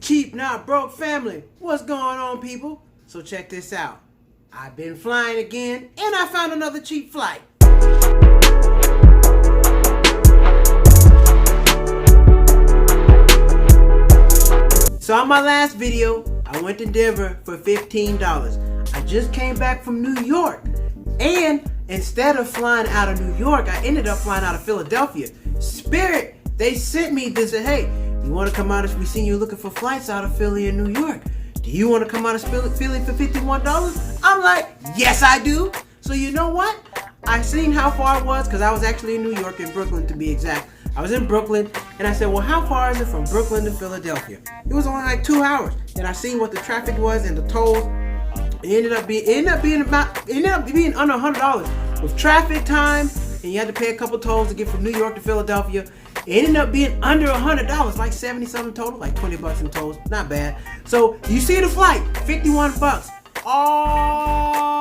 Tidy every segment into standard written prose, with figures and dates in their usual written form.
Cheap Not Broke family, what's going on, people? So check this out. I've been flying again, and I found another cheap flight. So on my last video, I went to Denver for $15. I just came back from New York, and instead of flying out of New York, I ended up flying out of Philadelphia. Spirit, they sent me this, said, hey, you want to come out of, we seen you looking for flights out of Philly and New York. Do you want to come out of Philly for $51? I'm like, yes I do. So you know what? I seen how far it was, because I was actually in New York, in Brooklyn to be exact. I was in Brooklyn, and I said, well, how far is it from Brooklyn to Philadelphia? It was only like 2 hours. And I seen what the traffic was and the tolls. It ended up being under $100 with traffic time, and you had to pay a couple tolls to get from New York to Philadelphia. It ended up being under $100, like 70 something total, like 20 bucks in tolls, not bad. So you see the flight, 51 bucks, all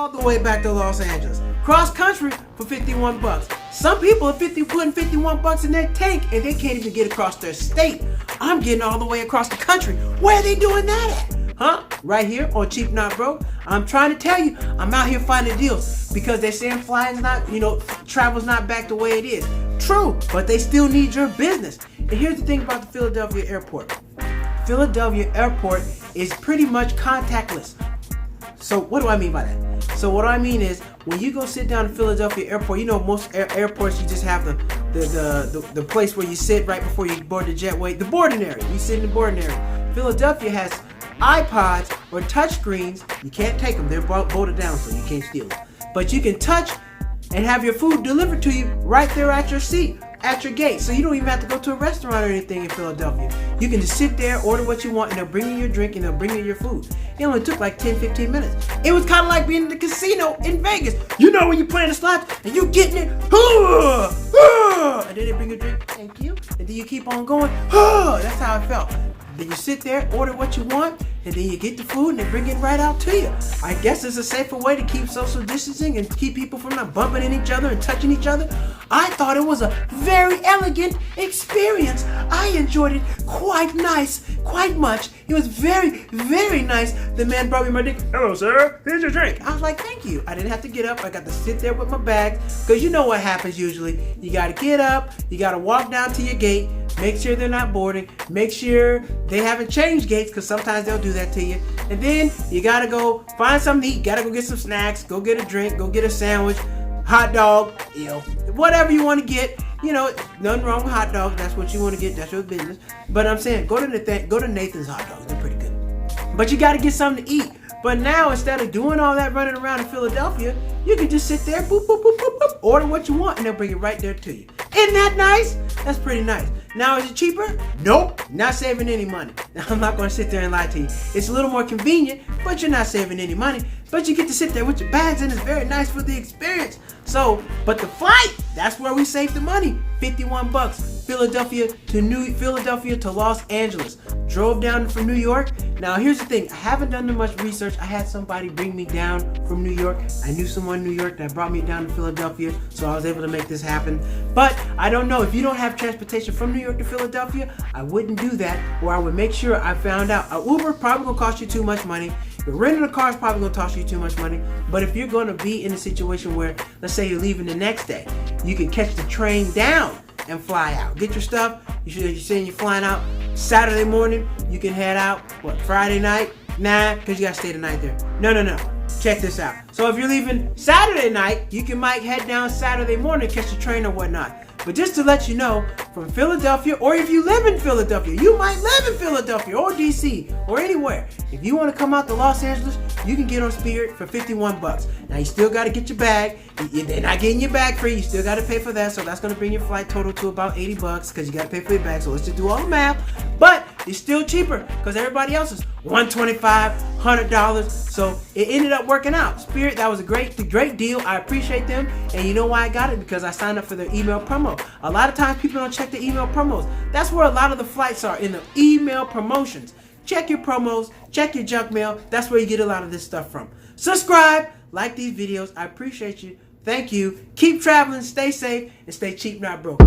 the way back to Los Angeles. Cross country for 51 bucks. Some people are putting 51 bucks in their tank and they can't even get across their state. I'm getting all the way across the country. Where are they doing that at? Huh? Right here on Cheap Not Broke. I'm trying to tell you, I'm out here finding deals because they're saying flying's not, travel's not back the way it is. True, but they still need your business. And here's the thing about the Philadelphia airport. Philadelphia airport is pretty much contactless. So what do I mean by that? So what I mean is, when you go sit down at Philadelphia airport, most airports you just have the place where you sit right before you board the jetway, the boarding area. You sit in the boarding area. Philadelphia has iPods or touch screens. You can't take them; they're bolted down, so you can't steal them. But you can touch and have your food delivered to you right there at your seat, at your gate. So you don't even have to go to a restaurant or anything in Philadelphia. You can just sit there, order what you want, and they'll bring you your drink and they'll bring you your food. It only took like 10-15 minutes. It was kind of like being in the casino in Vegas. You know when you're playing the slots and you getting it, and then they bring you a drink, thank you, and then you keep on going, that's how it felt. Then you sit there, order what you want, and then you get the food and they bring it right out to you. I guess it's a safer way to keep social distancing and keep people from not bumping into each other and touching each other. I thought it was a very elegant experience. I enjoyed it quite much. It was very, very nice. The man brought me my drink. Hello, sir. Here's your drink. I was like, thank you. I didn't have to get up. I got to sit there with my bag, because you know what happens usually. You got to get up. You got to walk down to your gate. Make sure they're not boarding. Make sure they haven't changed gates, because sometimes they'll do that to you. And then you gotta go find something to eat. Gotta go get some snacks. Go get a drink. Go get a sandwich, hot dog, whatever you want to get. Nothing wrong with hot dogs. That's what you want to get. That's your business. But I'm saying, go to Nathan's hot dogs. They're pretty good. But you gotta get something to eat. But now, instead of doing all that running around in Philadelphia, you can just sit there, boop, boop, boop, boop, boop, order what you want, and they'll bring it right there to you. Isn't that nice? That's pretty nice. Now, is it cheaper? Nope. Not saving any money. Now, I'm not going to sit there and lie to you. It's a little more convenient, but you're not saving any money. But you get to sit there with your bags, and it's very nice for the experience. So, but the flight, that's where we save the money. 51 bucks. Philadelphia to Los Angeles. Drove down from New York. Now, here's the thing. I haven't done too much research. I had somebody bring me down from New York. I knew someone in New York that brought me down to Philadelphia, so I was able to make this happen. But I don't know. If you don't have transportation from New York to Philadelphia, I wouldn't do that, or I would make sure I found out. An Uber probably going to cost you too much money. Renting a car is probably going to cost you too much money. But if you're going to be in a situation where, let's say you're leaving the next day, you can catch the train down and fly out. Get your stuff. You're saying you're flying out Saturday morning. You can head out, Friday night? Nah, because you got to stay the night there. No. Check this out. So if you're leaving Saturday night, you might head down Saturday morning, catch the train or whatnot. But just to let you know, from Philadelphia, or if you live in Philadelphia, you might live in Philadelphia or DC or anywhere. If you want to come out to Los Angeles, you can get on Spirit for 51 bucks. Now you still got to get your bag. They're not getting your bag free. You still got to pay for that. So that's going to bring your flight total to about 80 bucks because you got to pay for your bag. So let's just do all the math. But it's still cheaper because everybody else is $125, $100. So it ended up working out. Spirit, that was a great deal. I appreciate them. And you know why I got it? Because I signed up for their email promo. A lot of times people don't check the email promos. That's where a lot of the flights are, in the email promotions. Check your promos, check your junk mail. That's where you get a lot of this stuff from. Subscribe, like these videos. I appreciate you. Thank you. Keep traveling, stay safe, and stay cheap, not broke.